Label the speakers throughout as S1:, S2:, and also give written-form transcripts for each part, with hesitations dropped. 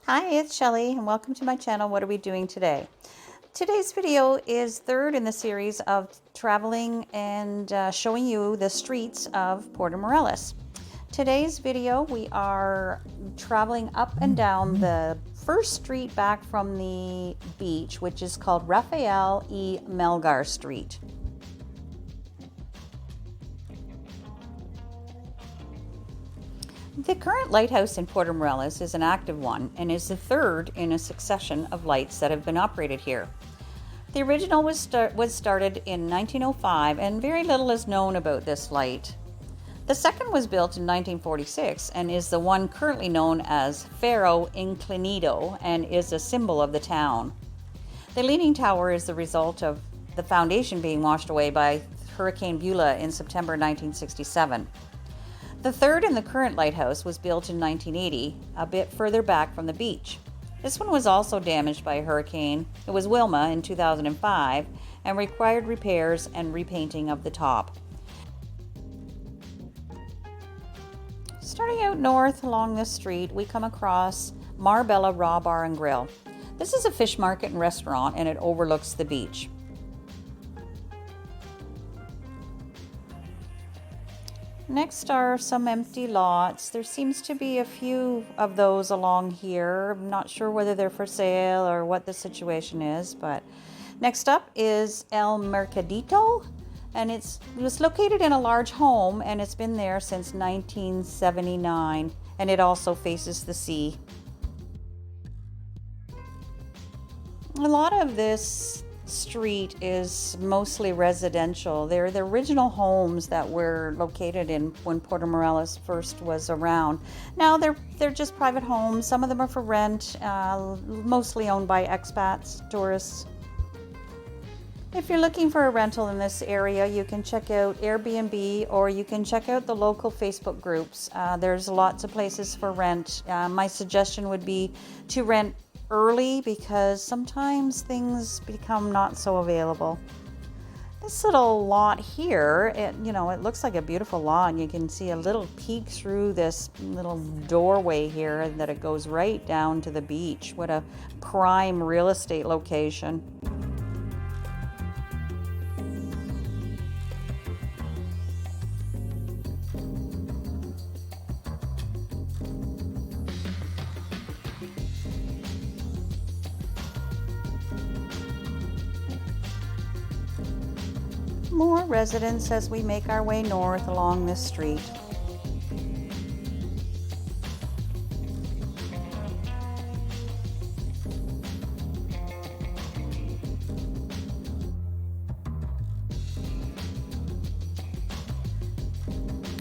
S1: Hi, it's Shelly and welcome to my channel. What are we doing today? Today's video is third in the series of traveling and showing you the streets of Puerto Morelos. Today's video we are traveling up and down the first street back from the beach, which is called Rafael y Melgar Street. The current lighthouse in Puerto Morelos is an active one and is the third in a succession of lights that have been operated here. The original was started in 1905 and very little is known about this light. The second was built in 1946 and is the one currently known as Faro Inclinido and is a symbol of the town. The leaning tower is the result of the foundation being washed away by Hurricane Beulah in September 1967. The third and the current lighthouse was built in 1980, a bit further back from the beach. This one was also damaged by a hurricane. It was Wilma in 2005 and required repairs and repainting of the top. Starting out north along this street, we come across Marbella Raw Bar and Grill. This is a fish market and restaurant and it overlooks the beach. Next are some empty lots. There seems to be a few of those along here. I'm not sure whether they're for sale or what the situation is, but next up is El Mercadito, and it was located in a large home and it's been there since 1979, and it also faces the sea. A lot of this street is mostly residential. They're the original homes that were located in when Puerto Morelos first was around. Now they're just private homes. Some of them are for rent, mostly owned by expats, tourists. If you're looking for a rental in this area, you can check out Airbnb or you can check out the local Facebook groups. There's lots of places for rent. My suggestion would be to rent early because sometimes things become not so available. This little lot here, it looks like a beautiful lot, and you can see a little peek through this little doorway here that it goes right down to the beach. What a prime real estate location. More residents as we make our way north along this street.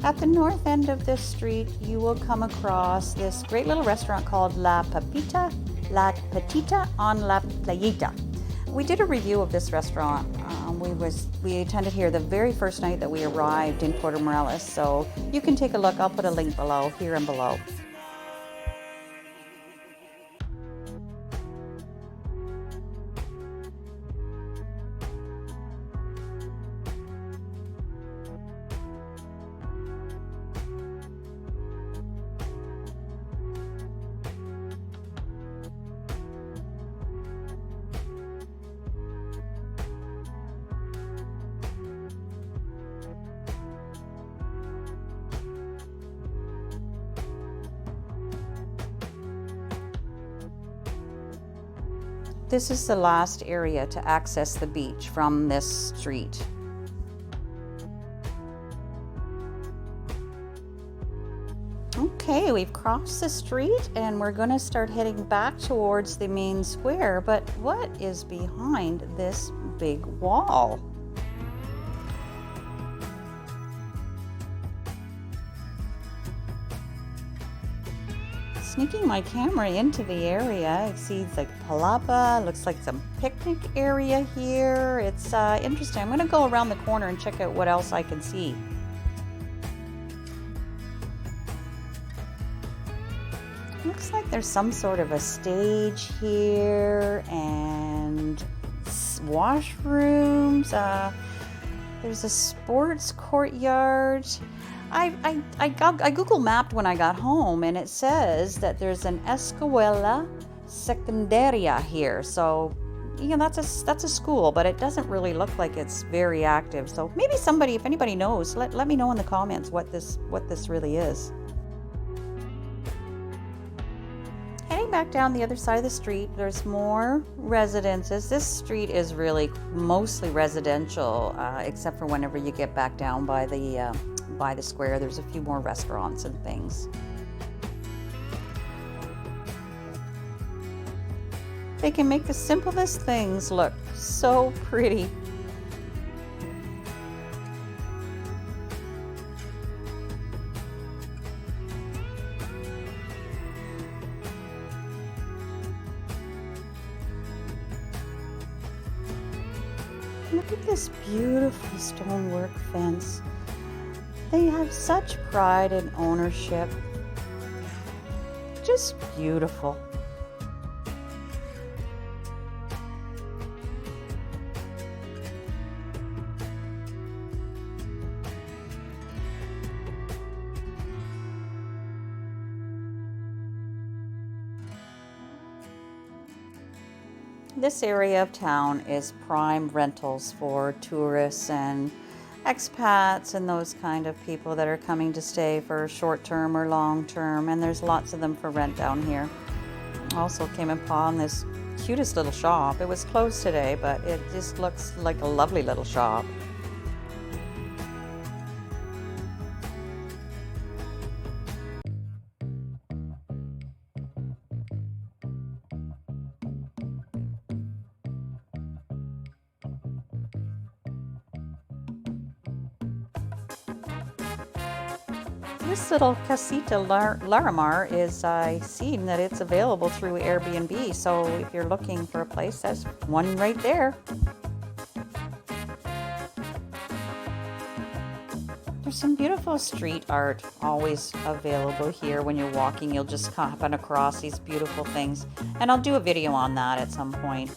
S1: At the north end of this street, you will come across this great little restaurant called Papita La Petita on La Playita. We did a review of this restaurant. We attended here the very first night that we arrived in Puerto Morelos, so you can take a look. I'll put a link below, here and below. This is the last area to access the beach from this street. Okay, we've crossed the street and we're going to start heading back towards the main square, but what is behind this big wall? Sneaking my camera into the area, I see it's like palapa, looks like some picnic area here. It's interesting. I'm going to go around the corner and check out what else I can see. Looks like there's some sort of a stage here and washrooms. There's a sports courtyard. I Google mapped when I got home, and it says that there's an escuela secundaria here. So, that's a school, but it doesn't really look like it's very active. So maybe somebody, if anybody knows, let me know in the comments what this really is. Heading back down the other side of the street, there's more residences. This street is really mostly residential, except for whenever you get back down by the square. There's a few more restaurants and things. They can make the simplest things look so pretty. Look at this beautiful stonework fence. They have such pride and ownership. Just beautiful. This area of town is prime rentals for tourists and expats and those kind of people that are coming to stay for short term or long term, and there's lots of them for rent down here. Also came upon this cutest little shop. It was closed today, but it just looks like a lovely little shop. This little Casita Larimar is, I seen that it's available through Airbnb, so if you're looking for a place, there's one right there. There's some beautiful street art always available here. When you're walking, you'll just happen across these beautiful things, and I'll do a video on that at some point.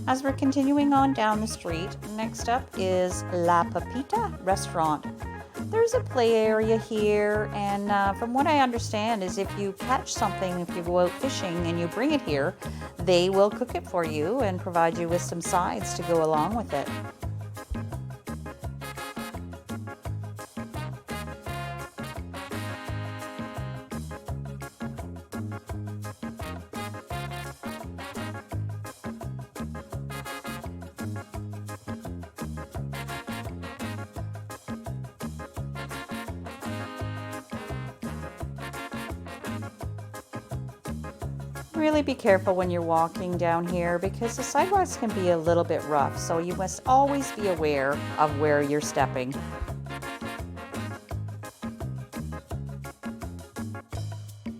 S1: As we're continuing on down the street, next up is La Papita Restaurant. There's a play area here, and from what I understand is if you catch something, if you go out fishing and you bring it here, they will cook it for you and provide you with some sides to go along with it. Really be careful when you're walking down here because the sidewalks can be a little bit rough, so you must always be aware of where you're stepping.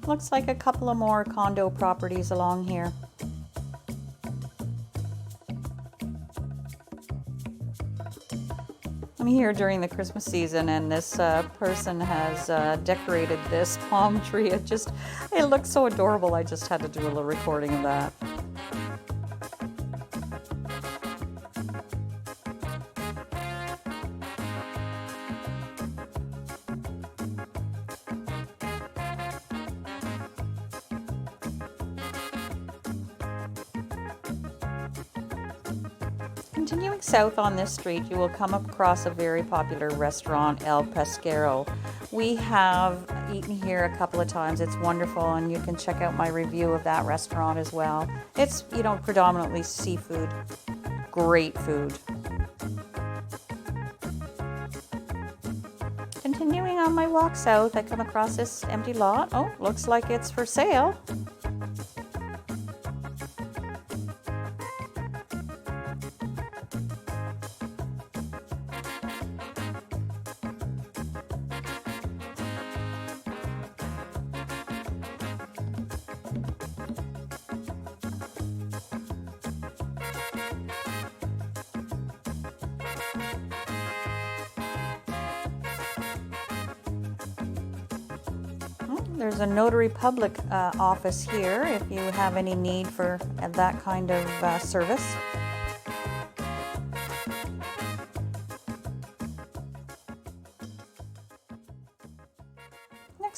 S1: Looks like a couple of more condo properties along here. I'm here during the Christmas season, and this person has decorated this palm tree. It looks so adorable. I just had to do a little recording of that. Continuing south on this street, you will come across a very popular restaurant, El Pasquero. We have eaten here a couple of times. It's wonderful, and you can check out my review of that restaurant as well. It's, predominantly seafood. Great food. Continuing on my walk south, I come across this empty lot. Oh, looks like it's for sale. There's a notary public office here if you have any need for that kind of service.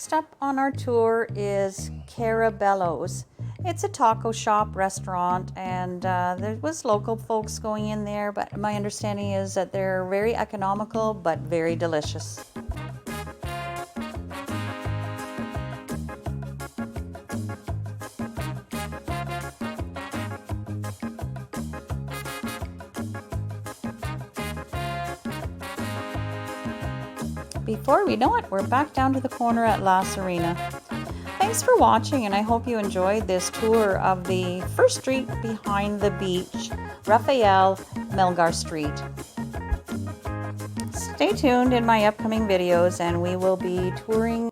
S1: Next up on our tour is Cara Bello's. It's a taco shop restaurant, and there was local folks going in there, but my understanding is that they're very economical but very delicious. Before we know it, we're back down to the corner at La Serena. Thanks for watching, and I hope you enjoyed this tour of the first street behind the beach, Rafael Melgar Street. Stay tuned in my upcoming videos, and we will be touring